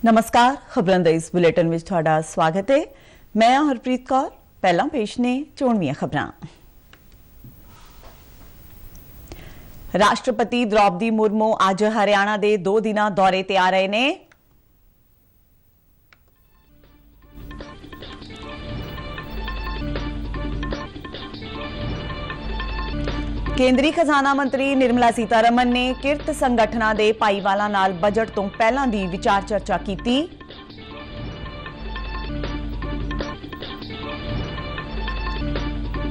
नमस्कार, खबरों के इस बुलेटिन में तुहाडा स्वागत है। मैं हरप्रीत कौर। पहला पेश ने चोणवीआं खबरां। राष्ट्रपति द्रौपदी मुर्मू अज हरियाणा के 2 दिना दौरे ते आ रहे ने। केंद्रीय खजाना मंत्री निर्मला सीतारमण ने किरत संगठनां दे भाईवालां नाल बजट तो पहलां दी विचार चर्चा की।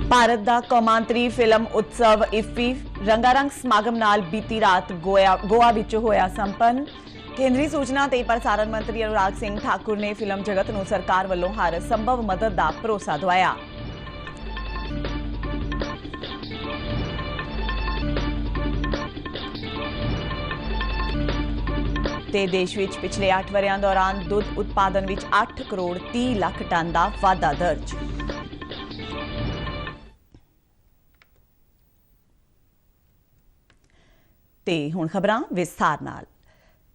भारत दा कौमांतरी फिल्म उत्सव इफ्फी रंगारंग समागम नाल बीती रात गोवा विच होया संपन्न। केंद्रीय सूचना ते प्रसारण मंत्री अनुराग सिंह ठाकुर ने फिल्म जगत नूं सरकार वल्लों हर संभव मदद दा भरोसा दवाया। ते देश विच पिछले 8 वरियां दौरान दुध उत्पादन विच 8 करोड़ 30 लाख टन का वाधा दर्ज। ते हुण खबरां विस्तार नाल।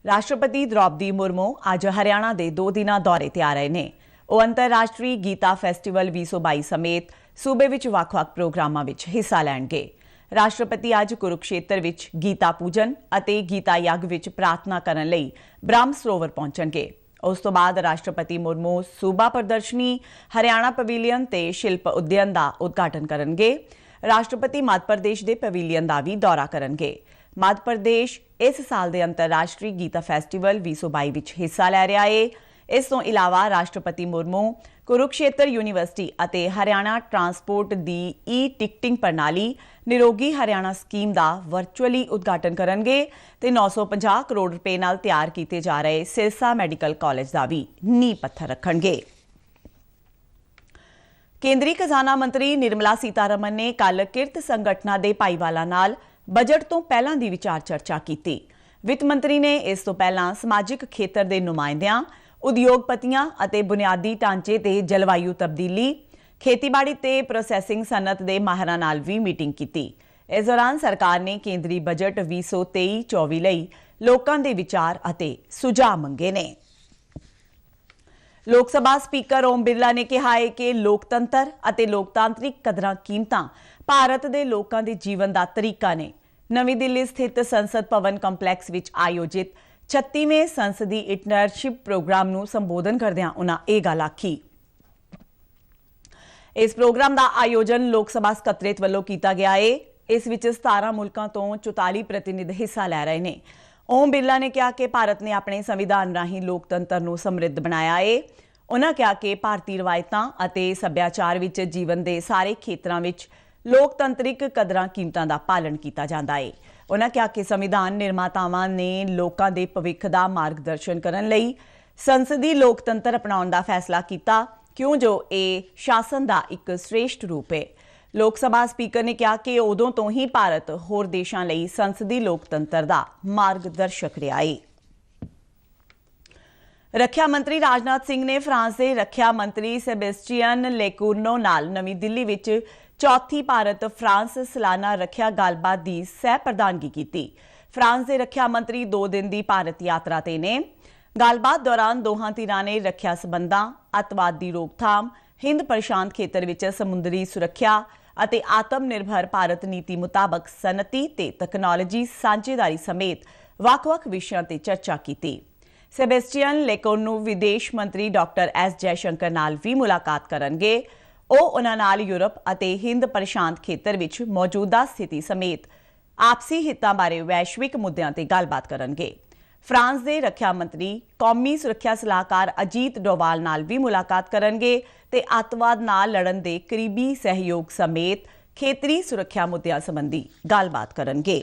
राष्ट्रपति द्रौपदी मुर्मू अज हरियाणा के 2 दिना दौरे ते आ रहे ने। ਉਹ अंतरराष्ट्रीय गीता फैसटीवल 2022 समेत सूबे विच ਵੱਖ-ਵੱਖ प्रोग्रामां विच हिस्सा लैणगे। राष्ट्रपति अज कुरुक्षेत्र विच गीता पूजन अते गीता यज्ञ विच प्रार्थना करन लई ब्रह्म सरोवर पहुंचणगे। उस तो बाद राष्ट्रपति मुर्मू सूबा प्रदर्शनी, हरियाणा पवेलियन ते शिल्प उद्यान का उद्घाटन करनगे। राष्ट्रपति मध्य प्रदेश के पवेलियन का भी दौरा करनगे। मध्य प्रदेश इस साल के अंतरराष्ट्रीय गीता फैसटीवल 2022 विच हिस्सा लै रहा है। इस तो इलावा राष्ट्रपति मुर्मू कुरुक्षेत्र यूनीवर्सिटी अते हरियाणा ट्रांसपोर्ट दी ई-टिकटिंग प्रणाली निरोगी हरियाणा स्कीम का वर्चुअली उद्घाटन करनगे ते 950 करोड़ रुपए नाल तैयार किए जा रहे सिरसा मैडिकल कॉलेज का भी नींह पत्थर रखणगे। केंद्रीय खजाना मंत्री निर्मला सीतारमण ने कल किरत संगठनां दे भाईवालां नाल बजट तो पहलां दी विचार चर्चा की। वित्त मंत्री ने इस तो पहलां समाजिक खेतर के नुमाइंदियां, उद्योगपतियां अते बुनियादी ढांचे ते जलवायु तब्दीली, खेतीबाड़ी ते प्रोसैसिंग सनत दे माहिरां नाल भी मीटिंग की। इस दौरान सरकार ने केंद्रीय बजट 2023-24 लई लोकां दे विचार अते सुझाव मंगे ने। लोक सभा स्पीकर ओम बिरला ने कहा है कि लोकतंत्र अते लोकतांत्रिक कदरां कीमतां भारत दे लोकां दे जीवन दा तरीका ने। नवी दिल्ली स्थित संसद भवन कंपलैक्स विच आयोजित 36वें संसदी इंटर्नशिप प्रोग्राम नूं संबोधन करदिआं उन्हां इह गल आखी। इस प्रोग्राम का आयोजन लोक सभा सकत्रेत वल्लों किया गया है। इस विच 17 मुल्कां तो 44 प्रतिनिधि हिस्सा लै रहे हैं। ओम बिरला ने कहा कि भारत ने अपने संविधान राहीं लोकतंत्र नूं समृद्ध बनाया है। उन्होंने कहा कि भारतीय रवायतां अते सभ्याचार विच जीवन के सारे खेत्रां विच लोकतंत्रिक कदरां कीमतां दा पालन किया जाता है। उन्होंने कहा कि संविधान निर्मातावां ने लोकां दे भविख दा मार्गदर्शन करन लई संसदी लोकतंत्र अपनाउण दा फैसला किया, क्यों जो ये शासन का एक श्रेष्ठ रूप है। लोक सभा स्पीकर ने कहा कि उदों तो ही भारत होर देशां लई संसदी लोकतंत्र का मार्गदर्शक रहा है। रक्षा मंत्री राजनाथ सिंह ने फ्रांस के रक्षा मंत्री सेबेस्टियन लेकुर्नो नाल नवी दिल्ली विच चौथी भारत फ्रांस सालाना रक्षा गलबात की सह प्रधानगी की। फ्रांस के रक्षा मंत्री 2 दिन की भारत यात्रा ते ने। गलबात दौरान दोहां धिरां ने रक्षा संबंधां, अतवाद की रोकथाम, हिंद प्रशांत खेतर विच समुद्री सुरक्षा अते आत्मनिर्भर भारत नीति मुताबक सनती ते तकनोलॉजी सांझेदारी समेत ਵੱਖ-ਵੱਖ विषयों ते चर्चा की। सेबेस्टियन लेकोर्नो विदेश मंत्री डॉक्टर एस जयशंकर नाल भी मुलाकात करनगे। ਉਹ उन्हां नाल यूरोप अते हिंद प्रशांत खेतर विच मौजूदा स्थिति समेत आपसी हितां बारे वैश्विक मुद्दों ते गलबात करनगे। फ्रांस के रक्षा मंत्री कौमी सुरक्षा सलाहकार अजीत डोवाल नाल भी मुलाकात करनगे ते अतवाद नाल लड़न दे करीबी सहयोग समेत खेतरी सुरक्षा मुद्दों संबंधी गलबात करनगे।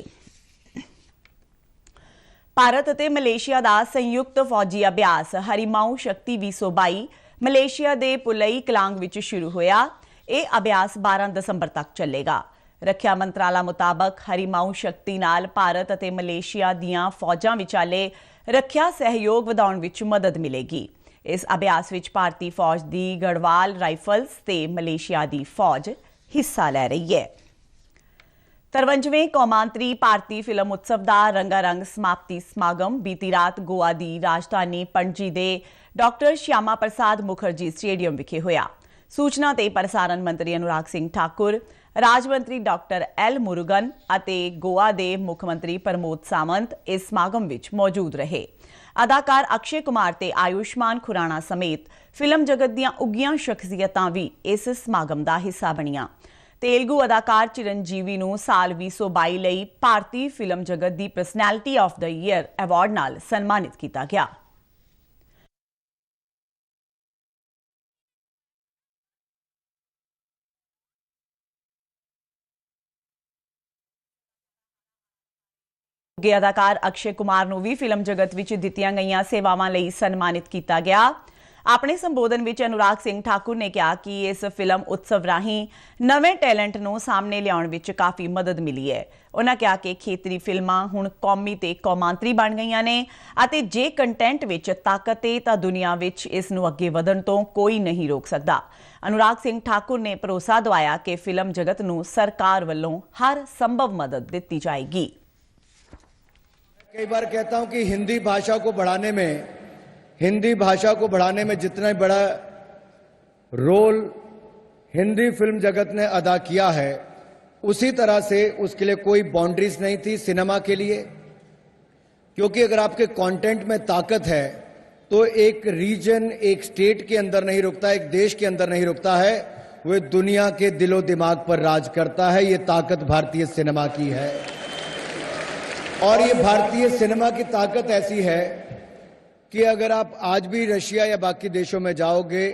भारत अते मलेशिया का संयुक्त फौजी अभ्यास हरिमाऊ शक्ति 2022 मलेशिया के पुलई कलांग विच शुरू होया। यह अभ्यास 12 दसंबर तक चलेगा। रक्षा मंत्रालय मुताबक हरिमाऊ शक्ति नाल भारत अते मलेशिया दीआं फौजां विचाले रक्षा सहयोग वधाउण विच मदद मिलेगी। इस अभ्यास विच भारतीय फौज दी गढ़वाल राइफल्स ते मलेशिया दी फौज हिस्सा लै रही है। 53वें कौमांतरी भारती फिल्म उत्सव का रंगारंग समाप्ति समागम बीती रात गोवा की राजधानी पणजी के डॉक्टर श्यामा प्रसाद मुखर्जी स्टेडियम विखे होया। सूचना ते प्रसारण मंत्री अनुराग सिंह ठाकुर, राज मंत्री डॉक्टर एल मुरुगन अते गोवा के मुख मंत्री प्रमोद सावंत इस समागम विच मौजूद रहे। अदाकार अक्षय कुमार ते आयुष्मान खुराना समेत फिल्म जगत दीआं उगियां शख्सियतां भी इस समागम का हिस्सा बणियां। तेलुगु अदाकार चिरंजीवी नूं साल 2022 लई भारती फिल्म जगत the personality of the year award नाल सन्मानित किया गया। अदाकार अक्षय कुमार नूं भी फिल्म जगत विच दित्तियां गईयां सेवावां लई सन्मानित किया गया। अपने संबोधन में अनुराग सिंह ठाकुर ने कहा कि इस फिल्म उत्सव राही नवें टैलेंट नूं सामने लियाउण विच काफ़ी मदद मिली है। उन्होंने कहा कि खेतरी फिल्मां हुण कौमी ते कौमांतरी बन गईयां ने अते जे कंटेंट विच ताकत है तां दुनिया विच इस नूं अगे वधण तों कोई नहीं रोक सकदा। अनुराग सिंह ठाकुर ने भरोसा दवाया कि फिल्म जगत नूं सरकार वल्लों हर संभव मदद दित्ती जाएगी। कई बार कहता हूं कि हिंदी भाषा को बढ़ाने में जितना बड़ा रोल हिंदी फिल्म जगत ने अदा किया है, उसी तरह से उसके लिए कोई बाउंड्रीज नहीं थी सिनेमा के लिए। क्योंकि अगर आपके कंटेंट में ताकत है तो एक रीजन, एक स्टेट के अंदर नहीं रुकता, एक देश के अंदर नहीं रुकता है, वह दुनिया के दिलो दिमाग पर राज करता है। ये ताकत भारतीय सिनेमा की है। और ये भारतीय सिनेमा की ताकत ऐसी है कि अगर आप आज भी रशिया या बाकी देशों में जाओगे,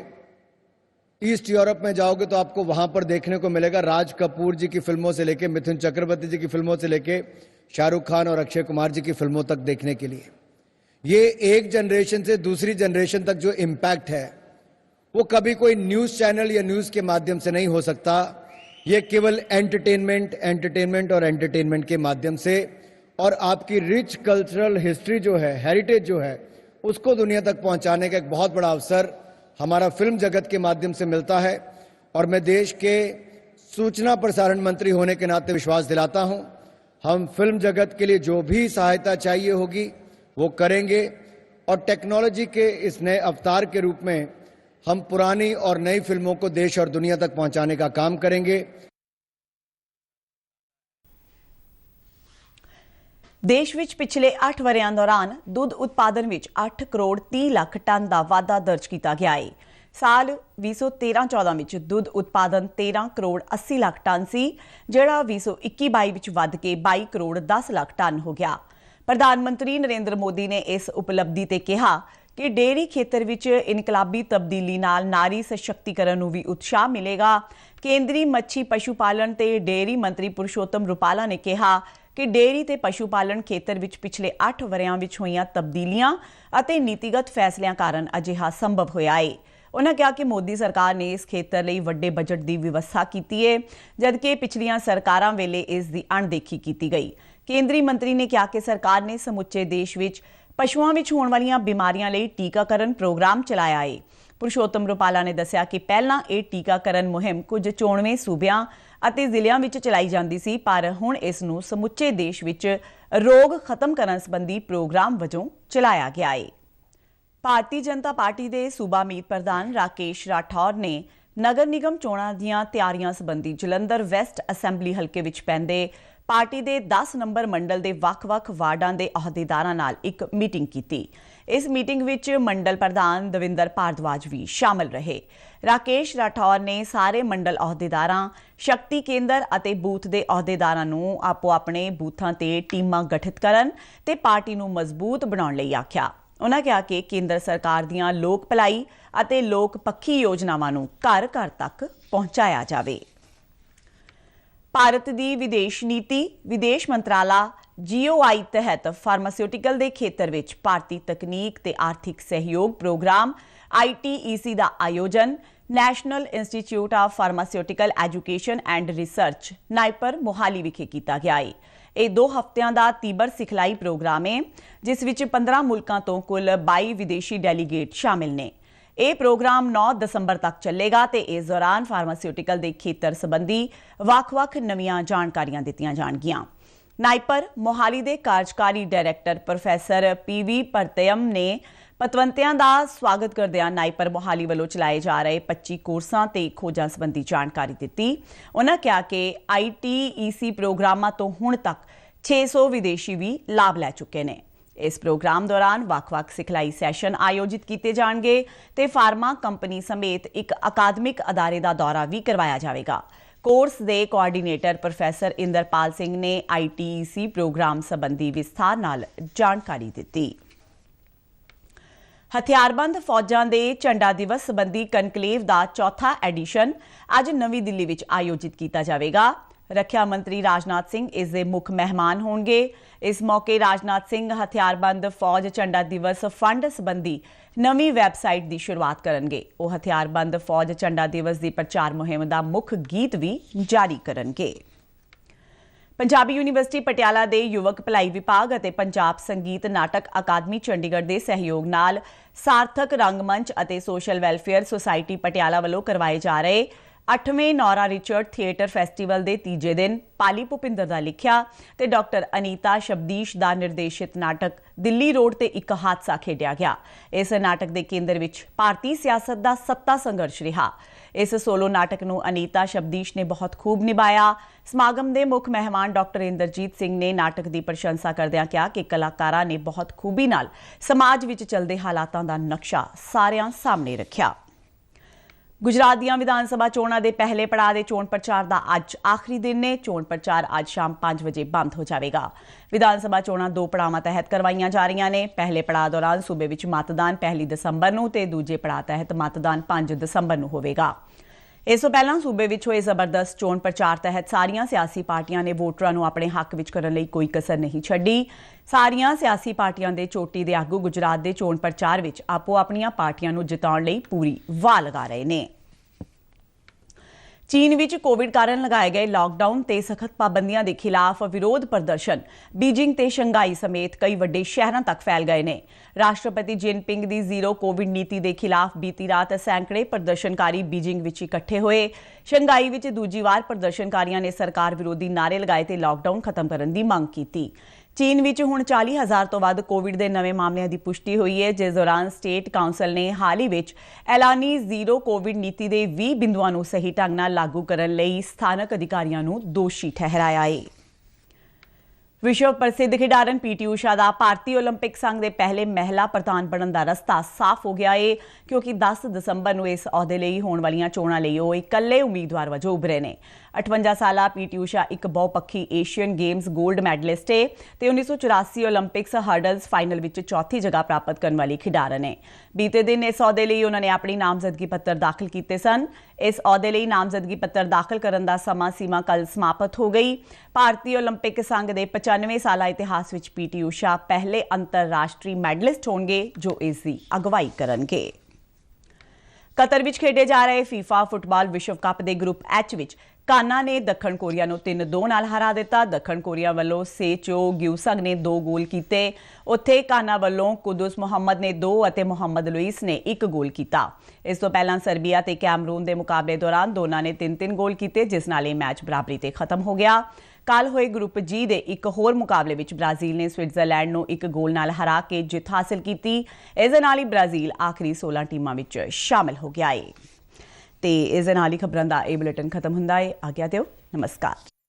ईस्ट यूरोप में जाओगे, तो आपको वहां पर देखने को मिलेगा राज कपूर जी की फिल्मों से लेके मिथुन चक्रवर्ती जी की फिल्मों से लेके शाहरुख खान और अक्षय कुमार जी की फिल्मों तक देखने के लिए। ये एक जनरेशन से दूसरी जनरेशन तक जो इम्पैक्ट है वो कभी कोई न्यूज चैनल या न्यूज के माध्यम से नहीं हो सकता। ये केवल एंटरटेनमेंट और एंटरटेनमेंट के माध्यम से और आपकी रिच कल्चरल हिस्ट्री जो है, हेरिटेज जो है, उसको दुनिया तक पहुंचाने का एक बहुत बड़ा अवसर हमारा फिल्म जगत के माध्यम से मिलता है। और मैं देश के सूचना प्रसारण मंत्री होने के नाते विश्वास दिलाता हूं, हम फिल्म जगत के लिए जो भी सहायता चाहिए होगी वो करेंगे। और टेक्नोलॉजी के इस नए अवतार के रूप में हम पुरानी और नई फिल्मों को देश और दुनिया तक पहुंचाने का काम करेंगे। देश विच पिछले 8 वरियां दौरान दुध उत्पादन विच 8 करोड़ 30 लाख टन का वाधा दर्ज किया गया है। साल 2013-14 विच दुध उत्पादन 13 करोड़ 80 लाख टन सी, जिहड़ा 2021-22 विच वध के 22 करोड़ 10 लाख टन हो गया। प्रधानमंत्री नरेंद्र मोदी ने इस उपलब्धि ते कहा कि डेयरी खेतर विच इनकलाबी तब्दीली नाल नारी सशक्तिकरण नूं भी उत्साह मिलेगा। केंद्रीय मच्छी पशु पालन ते डेयरी मंत्री पुरुषोत्तम रुपाला ने कहा कि डेयरी ते पशु पालन खेतर विच पिछले 8 वरियां विच होईयां तब्दीलियां अते नीतिगत फैसलियां कारण अजिहा संभव होया है। उन्होंने कहा कि मोदी सरकार ने इस खेतर लई वड्डे बजट की व्यवस्था की है, जबकि पिछलियां सरकारां वेले इस दी अणदेखी की गई। केंद्रीय मंत्री ने कहा कि सरकार ने समुचे देश विच पशुओं विच होण वालीआं बीमारियां लई टीकाकरण प्रोग्राम चलाया है। पुरुषोत्तम रुपाला ने दस्सिया कि पहलां यह टीकाकरण मुहिम कुछ 94 सूबियां ਅਤੇ ਜ਼ਿਲ੍ਹਿਆਂ ਵਿੱਚ ਚਲਾਈ ਜਾਂਦੀ ਸੀ, ਪਰ ਹੁਣ ਇਸ ਨੂੰ ਸਮੁੱਚੇ ਦੇਸ਼ ਵਿੱਚ ਰੋਗ ਖਤਮ ਕਰਨ ਸੰਬੰਧੀ ਪ੍ਰੋਗਰਾਮ ਵਜੋਂ ਚਲਾਇਆ ਗਿਆ ਹੈ। ਭਾਰਤੀ ਜਨਤਾ ਪਾਰਟੀ ਦੇ ਸੂਬਾ ਮੀਤ ਪ੍ਰਧਾਨ ਰਾਕੇਸ਼ ਰਾਠੌਰ ਨੇ ਨਗਰ ਨਿਗਮ ਚੋਣਾਂ ਦੀਆਂ ਤਿਆਰੀਆਂ ਸੰਬੰਧੀ ਜਲੰਧਰ ਵੈਸਟ ਅਸੈਂਬਲੀ ਹਲਕੇ ਵਿੱਚ ਪੈਂਦੇ पार्टी के 10 नंबर मंडल के ਵੱਖ-ਵੱਖ वार्डां के अहदेदारां नाल एक मीटिंग की। इस मीटिंग विच मंडल प्रधान दविंदर भारद्वाज भी शामिल रहे। राकेश राठौर ने सारे मंडल अहदेदारां, शक्ति केंद्र अते बूथ के अहदेदारां नूं आपो अपने बूथां ते टीमां गठित करन ते पार्टी नूं मजबूत बनाउण लई आख्या। उन्होंने कहा कि केंद्र सरकार दीआं लोक भलाई अते लोक पक्खी योजनावां नूं घर-घर तक पहुंचाया जावे। भारत की विदेश नीति विदेश मंत्राला GOI तहत फार्मास्यूटिकल के खेतर विच भारती तकनीक ते आर्थिक सहयोग प्रोग्राम ITEC का आयोजन national institute of pharmaceutical education and research NIPER Mohali विखे किया गया है। यह 2 हफ्तियां का तीबर सिखलाई प्रोग्राम है, जिस विच 15 मुल्कां तो कुल 22 विदेशी डेलीगेट शामिल ने। ਇਹ ਪ੍ਰੋਗਰਾਮ 9 ਦਸੰਬਰ ਤੱਕ ਚੱਲੇਗਾ ਤੇ ਇਸ ਦੌਰਾਨ ਫਾਰਮਾਸਿਊਟੀਕਲ ਦੇ ਖੇਤਰ ਸੰਬੰਧੀ ਵੱਖ-ਵੱਖ ਨਵੀਆਂ ਜਾਣਕਾਰੀਆਂ ਦਿੱਤੀਆਂ ਜਾਣਗੀਆਂ। ਨਾਈਪਰ ਮੋਹਾਲੀ ਦੇ ਕਾਰਜਕਾਰੀ ਡਾਇਰੈਕਟਰ ਪ੍ਰੋਫੈਸਰ ਪੀਵੀ ਪਰਤਯਮ ਨੇ ਪਤਵੰਤਿਆਂ ਦਾ ਸਵਾਗਤ ਕਰਦਿਆਂ ਨਾਈਪਰ ਮੋਹਾਲੀ ਵੱਲੋਂ ਚਲਾਏ ਜਾ ਰਹੇ 25 ਕੋਰਸਾਂ ਤੇ ਖੋਜਾਂ ਸੰਬੰਧੀ ਜਾਣਕਾਰੀ ਦਿੱਤੀ। ਉਨ੍ਹਾਂ ਕਿਹਾ ਕਿ ITEC ਪ੍ਰੋਗਰਾਮਾਂ ਤੋਂ ਹੁਣ ਤੱਕ 600 ਵਿਦੇਸ਼ੀ ਵੀ ਲਾਭ ਲੈ ਚੁੱਕੇ ਨੇ। ਇਸ ਪ੍ਰੋਗਰਾਮ ਦੌਰਾਨ ਵੱਖ-ਵੱਖ ਸਿਖਲਾਈ ਸੈਸ਼ਨ ਆਯੋਜਿਤ ਕੀਤੇ ਜਾਣਗੇ ਤੇ ਫਾਰਮਾ ਕੰਪਨੀ ਸਮੇਤ ਇੱਕ ਅਕਾਦਮਿਕ ਅਦਾਰੇ ਦਾ ਦੌਰਾ ਵੀ ਕਰਵਾਇਆ ਜਾਵੇਗਾ। ਕੋਰਸ ਦੇ ਕੋਆਰਡੀਨੇਟਰ ਪ੍ਰੋਫੈਸਰ ਇੰਦਰਪਾਲ ਸਿੰਘ ਨੇ ITEC ਪ੍ਰੋਗਰਾਮ ਸੰਬੰਧੀ ਵਿਸਥਾਰ ਨਾਲ ਜਾਣਕਾਰੀ ਦਿੱਤੀ। ਹਥਿਆਰਬੰਦ ਫੌਜਾਂ ਦੇ ਝੰਡਾ ਦਿਵਸ ਸੰਬੰਧੀ ਕਨਕਲੇਵ ਦਾ ਚੌਥਾ ਐਡੀਸ਼ਨ ਅੱਜ ਨਵੀਂ ਦਿੱਲੀ ਵਿੱਚ ਆਯੋਜਿਤ ਕੀਤਾ ਜਾਵੇਗਾ। ਰੱਖਿਆ ਮੰਤਰੀ ਰਾਜਨਾਥ ਸਿੰਘ ਇਸ ਦੇ ਮੁੱਖ ਮਹਿਮਾਨ ਹੋਣਗੇ। ਇਸ ਮੌਕੇ ਰਾਜਨਾਥ ਸਿੰਘ ਹਥਿਆਰਬੰਦ ਫੌਜ ਝੰਡਾ ਦਿਵਸ ਫੰਡ ਸੰਬੰਧੀ ਨਵੀਂ ਵੈਬਸਾਈਟ ਦੀ ਸ਼ੁਰੂਆਤ ਕਰਨਗੇ। ਉਹ ਹਥਿਆਰਬੰਦ ਫੌਜ ਝੰਡਾ ਦਿਵਸ ਦੀ ਪ੍ਰਚਾਰ ਮੁਹਿੰਮ ਦਾ ਮੁੱਖ ਗੀਤ ਵੀ ਜਾਰੀ ਕਰਨਗੇ। ਪੰਜਾਬੀ ਯੂਨੀਵਰਸਿਟੀ ਪਟਿਆਲਾ ਦੇ ਯੁਵਕ ਭਲਾਈ ਵਿਭਾਗ ਅਤੇ ਪੰਜਾਬ ਸੰਗੀਤ ਨਾਟਕ ਅਕਾਦਮੀ ਚੰਡੀਗੜ੍ਹ ਦੇ ਸਹਿਯੋਗ ਨਾਲ ਸਾਰਥਕ ਰੰਗਮੰਚ ਅਤੇ ਸੋਸ਼ਲ ਵੈਲਫੇਅਰ ਸੁਸਾਇਟੀ ਪਟਿਆਲਾ ਵੱਲੋਂ ਕਰਵਾਏ ਜਾ ਰਹੇ 8ਵੇਂ ਨੌਰਾ ਰਿਚਰਡ ਥੀਏਟਰ ਫੈਸਟੀਵਲ ਦੇ ਤੀਜੇ ਦਿਨ ਪਾਲੀ ਭੁਪਿੰਦਰ ਦਾ ਲਿਖਿਆ ਤੇ ਡਾਕਟਰ ਅਨੀਤਾ ਸ਼ਬਦੀਸ਼ ਦਾ ਨਿਰਦੇਸ਼ਿਤ ਨਾਟਕ ਦਿੱਲੀ ਰੋਡ ਤੇ ਇੱਕ ਹਾਦਸਾ ਖੇਡਿਆ ਗਿਆ। ਇਸ ਨਾਟਕ ਦੇ ਕੇਂਦਰ ਵਿੱਚ ਭਾਰਤੀ ਸਿਆਸਤ ਦਾ ਸੱਤਾ ਸੰਘਰਸ਼ ਰਿਹਾ। ਇਸ ਸੋਲੋ ਨਾਟਕ ਨੂੰ ਅਨੀਤਾ ਸ਼ਬਦੀਸ਼ ਨੇ ਬਹੁਤ ਖੂਬ ਨਿਭਾਇਆ। ਸਮਾਗਮ ਦੇ ਮੁੱਖ ਮਹਿਮਾਨ ਡਾਕਟਰ ਇੰਦਰਜੀਤ ਸਿੰਘ ਨੇ ਨਾਟਕ ਦੀ ਪ੍ਰਸ਼ੰਸਾ ਕਰਦਿਆਂ ਕਿਹਾ ਕਿ ਕਲਾਕਾਰਾਂ ਨੇ ਬਹੁਤ ਖੂਬੀ ਨਾਲ ਸਮਾਜ ਵਿੱਚ ਚੱਲਦੇ ਹਾਲਾਤਾਂ ਦਾ ਨਕਸ਼ਾ ਸਾਰਿਆਂ ਸਾਹਮਣੇ ਰੱਖਿਆ। ਗੁਜਰਾਤ ਦੀਆਂ ਵਿਧਾਨ ਸਭਾ ਚੋਣਾਂ ਦੇ ਪਹਿਲੇ ਪੜਾਅ ਦੇ ਚੋਣ ਪ੍ਰਚਾਰ ਦਾ ਅੱਜ ਆਖਰੀ ਦਿਨ ਨੇ। ਚੋਣ ਪ੍ਰਚਾਰ ਅੱਜ ਸ਼ਾਮ 5 ਵਜੇ ਬੰਦ ਹੋ ਜਾਵੇਗਾ। ਵਿਧਾਨ ਸਭਾ ਚੋਣਾਂ 2 ਪੜਾਵਾਂ ਤਹਿਤ ਕਰਵਾਈਆਂ ਜਾ ਰਹੀਆਂ ਨੇ। ਪਹਿਲੇ ਪੜਾਅ ਦੌਰਾਨ ਸੂਬੇ ਵਿੱਚ ਮਤਦਾਨ 1 ਦਸੰਬਰ ਨੂੰ ਤੇ ਦੂਜੇ ਪੜਾਅ ਤਹਿਤ ਮਤਦਾਨ 5 ਦਸੰਬਰ ਨੂੰ ਹੋਵੇਗਾ। ਇਸ ਤੋਂ ਪਹਿਲਾਂ ਸੂਬੇ ਵਿੱਚ ਹੋਏ ਜ਼ਬਰਦਸਤ ਚੋਣ ਪ੍ਰਚਾਰ ਤਹਿਤ ਸਾਰੀਆਂ ਸਿਆਸੀ ਪਾਰਟੀਆਂ ਨੇ ਵੋਟਰਾਂ ਨੂੰ ਆਪਣੇ ਹੱਕ ਵਿੱਚ ਕਰਨ ਲਈ ਕੋਈ ਕਸਰ ਨਹੀਂ ਛੱਡੀ। ਸਾਰੀਆਂ ਸਿਆਸੀ ਪਾਰਟੀਆਂ ਦੇ ਚੋਟੀ ਦੇ ਆਗੂ ਗੁਜਰਾਤ ਦੇ ਚੋਣ ਪ੍ਰਚਾਰ ਵਿੱਚ ਆਪੋ ਆਪਣੀਆਂ ਪਾਰਟੀਆਂ ਨੂੰ ਜਿਤਾਉਣ ਲਈ ਪੂਰੀ ਵਾਹ ਲਗਾ ਰਹੇ ਨੇ। ਚੀਨ ਵਿੱਚ ਕੋਵਿਡ ਕਾਰਨ ਲਗਾਏ ਗਏ ਲਾਕਡਾਊਨ ਤੇ ਸਖਤ ਪਾਬੰਦੀਆਂ ਦੇ ਖਿਲਾਫ ਵਿਰੋਧ ਪ੍ਰਦਰਸ਼ਨ ਬੀਜਿੰਗ ਤੇ ਸ਼ੰਘਾਈ ਸਮੇਤ ਕਈ ਵੱਡੇ ਸ਼ਹਿਰਾਂ ਤੱਕ ਫੈਲ ਗਏ ਨੇ। ਰਾਸ਼ਟਰਪਤੀ ਜਿਨਪਿੰਗ ਦੀ ਜ਼ੀਰੋ ਕੋਵਿਡ ਨੀਤੀ ਦੇ ਖਿਲਾਫ ਬੀਤੀ ਰਾਤ ਸੈਂਕੜੇ ਪ੍ਰਦਰਸ਼ਨਕਾਰੀ ਬੀਜਿੰਗ ਵਿੱਚ ਇਕੱਠੇ ਹੋਏ। ਸ਼ੰਘਾਈ ਵਿੱਚ ਦੂਜੀ ਵਾਰ ਪ੍ਰਦਰਸ਼ਨਕਾਰੀਆਂ ਨੇ ਸਰਕਾਰ ਵਿਰੋਧੀ ਨਾਅਰੇ ਲਗਾਏ ਤੇ ਲਾਕਡਾਊਨ ਖਤਮ ਕਰਨ ਦੀ ਮੰਗ ਕੀਤੀ। ਚੀਨ ਵਿੱਚ ਹੁਣ 40,000 ਤੋਂ ਵੱਧ ਕੋਵਿਡ ਦੇ ਨਵੇਂ ਮਾਮਲਿਆਂ ਦੀ ਪੁਸ਼ਟੀ ਹੋਈ ਹੈ, ਜਿਸ ਦੌਰਾਨ ਸਟੇਟ ਕਾਉਂਸਲ ਨੇ ਹਾਲ ਹੀ ਵਿੱਚ ਐਲਾਨੀ ਜ਼ੀਰੋ ਕੋਵਿਡ ਨੀਤੀ ਦੇ 20 ਬਿੰਦੂਆਂ ਨੂੰ ਸਹੀ ਢੰਗ ਨਾਲ ਲਾਗੂ ਕਰਨ ਲਈ ਸਥਾਨਕ ਅਧਿਕਾਰੀਆਂ ਨੂੰ ਦੋਸ਼ੀ ਠਹਿਰਾਇਆ ਹੈ। ਵਿਸ਼ਵ ਪ੍ਰਸਿੱਧ ਖਿਡਾਰਨ PT ਊਸ਼ਾ ਦਾ ਭਾਰਤੀ ਓਲੰਪਿਕ ਸੰਘ ਦੇ ਪਹਿਲੇ ਮਹਿਲਾ ਪ੍ਰਧਾਨ ਬਣਨ ਦਾ ਰਸਤਾ ਸਾਫ਼ ਹੋ ਗਿਆ ਹੈ, ਕਿਉਂਕਿ 10 ਦਸੰਬਰ ਨੂੰ ਇਸ ਅਹੁਦੇ ਲਈ ਹੋਣ ਵਾਲੀਆਂ ਚੋਣਾਂ ਲਈ ਉਹ ਇਕੱਲੇ ਉਮੀਦਵਾਰ ਵਜੋਂ ਉੱਭਰੇ ਨੇ। 58 ਸਾਲਾ PT ਊਸ਼ਾ ਇੱਕ ਬਹੁਪੱਖੀ ਏਸ਼ੀਅਨ ਗੇਮਸ 골ਡ ਮੈਡਲਿਸਟ ਹੈ ਤੇ 1984 ਓਲੰਪਿਕਸ ਹਰਡਲਸ ਫਾਈਨਲ ਵਿੱਚ ਚੌਥੀ ਜਗ੍ਹਾ ਪ੍ਰਾਪਤ ਕਰਨ ਵਾਲੀ ਖਿਡਾਰਨ ਹੈ। ਬੀਤੇ ਦਿਨ ਇਸ ਅਹੁਦੇ ਲਈ ਉਹਨਾਂ ਨੇ ਆਪਣੀ ਨਾਮਜ਼ਦਗੀ ਪੱਤਰ ਦਾਖਲ ਕੀਤੇ ਸਨ। ਇਸ ਅਹੁਦੇ ਲਈ ਨਾਮਜ਼ਦਗੀ ਪੱਤਰ ਦਾਖਲ ਕਰਨ ਦਾ ਸਮਾਂ ਸੀਮਾ ਕੱਲ੍ਹ ਸਮਾਪਤ ਹੋ ਗਈ। ਭਾਰਤੀ ਓਲੰਪਿਕ ਸੰਘ ਦੇ 95 ਸਾਲਾ ਇਤਿਹਾਸ ਵਿੱਚ PT ਊਸ਼ਾ ਪਹਿਲੇ ਅੰਤਰਰਾਸ਼ਟਰੀ ਮੈਡਲਿਸਟ ਹੋਣਗੇ ਜੋ ਇਸ ਦੀ ਅਗਵਾਈ ਕਰਨਗੇ। ਕਤਰ ਵਿੱਚ ਖੇਡੇ ਜਾ ਰਹੇ FIFA ਫੁੱਟਬਾਲ ਵਿਸ਼ਵ ਕੱਪ ਦੇ ਗਰੁੱਪ H ਵਿੱਚ ਕਾਨਾ ਨੇ ਦੱਖਣ ਕੋਰੀਆ ਨੂੰ 3-2 ਨਾਲ ਹਰਾ ਦਿੱਤਾ। ਦੱਖਣ ਕੋਰੀਆ ਵੱਲੋਂ ਸੇਚੋ ਗਿਊਸੰਗ ਨੇ 2 ਗੋਲ ਕੀਤੇ। ਉੱਥੇ ਕਾਨਾ ਵੱਲੋਂ ਕੁਦਸ ਮੁਹੰਮਦ ਨੇ 2 ਅਤੇ ਮੁਹੰਮਦ ਲੁਈਸ ਨੇ 1 ਗੋਲ ਕੀਤਾ। ਇਸ ਤੋਂ ਪਹਿਲਾਂ ਸਰਬੀਆ ਤੇ ਕੈਮਰੂਨ ਦੇ ਮੁਕਾਬਲੇ ਦੌਰਾਨ ਦੋਨਾਂ ਨੇ 3-3 ਗੋਲ ਕੀਤੇ, ਜਿਸ ਨਾਲ ਇਹ ਮੈਚ ਬਰਾਬਰੀ ਤੇ ਖਤਮ ਹੋ ਗਿਆ। ਕੱਲ੍ਹ ਹੋਏ ਗਰੁੱਪ G ਦੇ ਇੱਕ ਹੋਰ ਮੁਕਾਬਲੇ ਵਿੱਚ ਬ੍ਰਾਜ਼ੀਲ ਨੇ ਸਵਿਟਜ਼ਰਲੈਂਡ ਨੂੰ 1 ਗੋਲ ਨਾਲ ਹਰਾ ਕੇ ਜਿੱਤ ਹਾਸਲ ਕੀਤੀ। ਇਸ ਦੇ ਨਾਲ ਹੀ ਬ੍ਰਾਜ਼ੀਲ ਆਖਰੀ 16 ਟੀਮਾਂ ਵਿੱਚ ਸ਼ਾਮਲ ਹੋ ਗਿਆ ਹੈ। ਤੇ ਇਸ ਦੇ ਨਾਲ ਹੀ ਖਬਰਾਂ ਦਾ ਇਹ ਬੁਲੇਟਿਨ ਖਤਮ ਹੁੰਦਾ ਹੈ। ਆਗਿਆ ਦਿਓ, ਨਮਸਕਾਰ।